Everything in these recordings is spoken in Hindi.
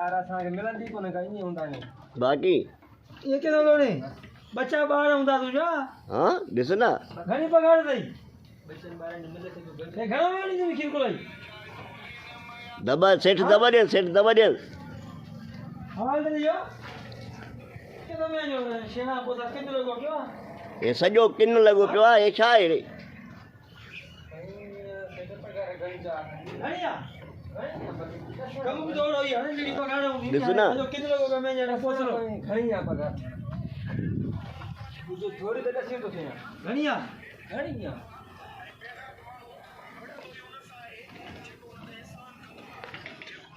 यार असा के मिलंदी कोने का नहीं हुंदा ने बाकी ये के लोने बच्चा बाहर हुंदा तुझा हां दिस ना घणी पगार दई बच्चन बारे ने मिले तो ते घणो वेणी जी खीर कोलाई दबा सेठ दबा दे हवाल दे यो के तो मैं जो शेना पोता के लोगो क्यों ए सजो किन लगो पियो ए छा है रे घणिया कम भी दौड़ होई हने लीडी पगार होंदी दिसना जो के लोगो का मैं जरा पोछ लो घणिया पगार जो थोड़ी देर से तो थे घणिया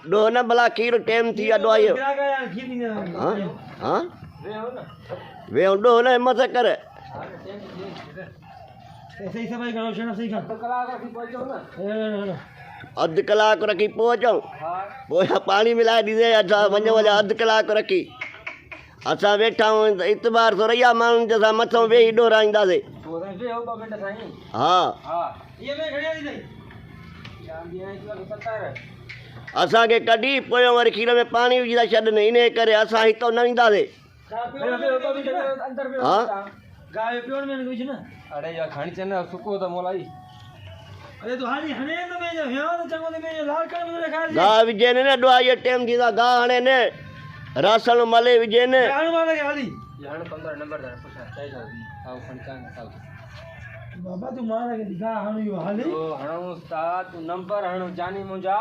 दो ना भला खीर टाइम थी अडो आयो गिरा गया खीर नहीं हां हां वे हो ना वे दो ना मत करे सही समय करो शेना सही कर तो कलाकार की पहुंचो ना अध कलाक रखी पहुंचो हां पोया पानी मिला दीजे अच्छा वने वाला अध कलाक रखी असा बैठा हूं इतबार तो रहिया मान जसा मथो वेही डोराईंदा से तो वे हो बेटा साईं हां ये मैं घणिया दी दई यार ये तो पता है असा के कडी पोयो वर खीर में पानी विझदा छडने इने करे असा ही तो नईंदा से अंदर में हां गाय पियोन में कुछ ना अरे यार खानी चने सुको तो मोलाई अरे तो हानी हने तो मैं जो हिया तो चंगो तो मैं जो लाल कर मुझे खा गा विजे ने डो ये टाइम थीदा गा हणे ने रासन मले विजे ने जान मारे के हाली यार 15 नंबर दा पूछा चाहिए आओ खणचान साल बाबा तू मारे के दिखा हनु यो हाली तो हणो उस्ताद तू नंबर हणो जानी मुंजा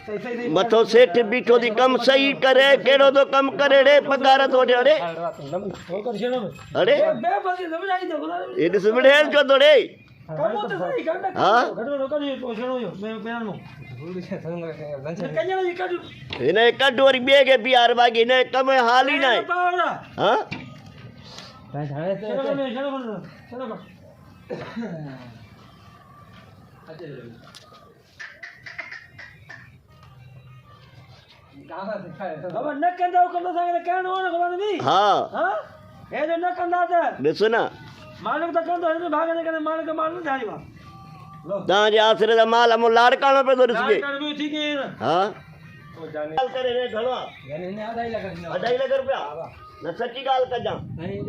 सही सही मथो सेठ बीठो दी कम सही करे केड़ो तो कम करे रे पगार तो अरे हो कर शेनो अरे बे बस समझाई दो खुदा ये दिस मिडेल जो तो रे कम तो सही कर ना हां घटो नो कर यो शेनो यो मैं बयान मो भूल से संग लंच कन्या जी कर इने कटोरी बेगे बिहार बागी ने कम हाली ना पावड़ा हां झाड़े से शेनो कर कहां से खाए बाबा न कंदा कंदा संग कहनो न खुदा नहीं हां हां ए जो न कंदा ते दिस ना मालूम तो कंदा है भागने के मालूम तो मालूम जाई बा लो ता जे आसरे दा माल हम लाड़कानो पे तो दिसगे कर भी ठीक है हां तो जाने गाल करे रे घणो यानी ने आधा ही लगा 2.5 लाख रुपया न सच्ची गाल कजा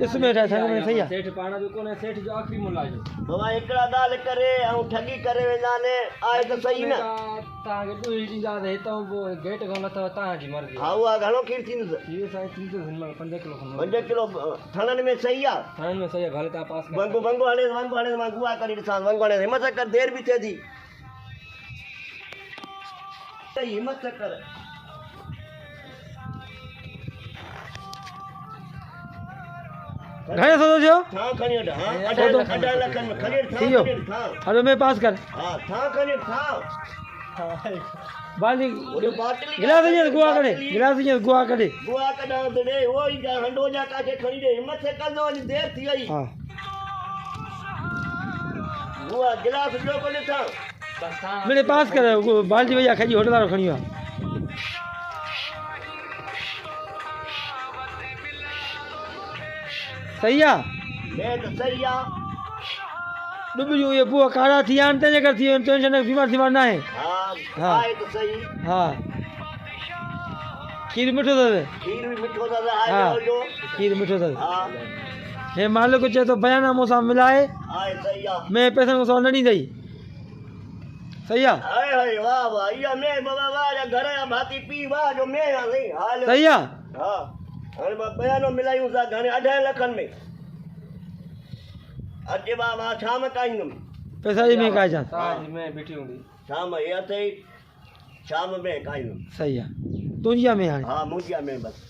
इसमें है संग में सही है सेठ पाना जो कोने सेठ जो आखिरी मुल्ला जो बाबा एकड़ा गाल करे और ठगी करे वेंदा ने आए तो सही ना ताके तू ही जा दे तो वो गेट कोन तो ता जी मर्जी हां वा घणो खीर थींदस ये साईं 3 दिन में 5 किलो 5 किलो थानन में सही आ थान में सही घाले ता पास वंगो हणे वंगुआ करी ॾिसां वंगो हणे हिम्मत कर देर भी थे थी हिम्मत कर घणे सोचो जो था खणी अड हां 18 लाख में खरीद था थियो खरीद था अरे मैं पास कर हां था खरीद था बाली ओडे बाटली गिलास ये गुआ करे गुआ कढा दे वो ही जा हंडो जा काचे खणी दे हिम्मत से कर दो देर थी आई हां गुआ गिलास जो को लिखा बस था मेरे पास कर बाल्टी भैया खजी होटल वाला खणियो सही है मैं तो सही आ डुबी जो ये बुआ काड़ा थी आन ते कर थी टेंशन बीमार ना है हां आए तो सही हां खीर मिठो दे खीर भी मिठो दा आए हाँ। जो खीर मिठो दे हां हे मालिक को चे तो बयाना मोसा मिलाए आए सही आ मैं पैसा को सो नहीं दई सही है हाय हाय वाह वाह या मैं बाबा वाह घर या भाती पी वाह जो मैं या नहीं हाल सही है हां हाणे मां बयानो मिलायूं सा घणे 2.5 लखन में अॼु मां शाम काईंदुम पैसा जी में का जा ताज में बैठी हूंदी शाम ये अथई शाम में काईंदुम सही है तुझिया में हाणे हां मुंहिंजा में बस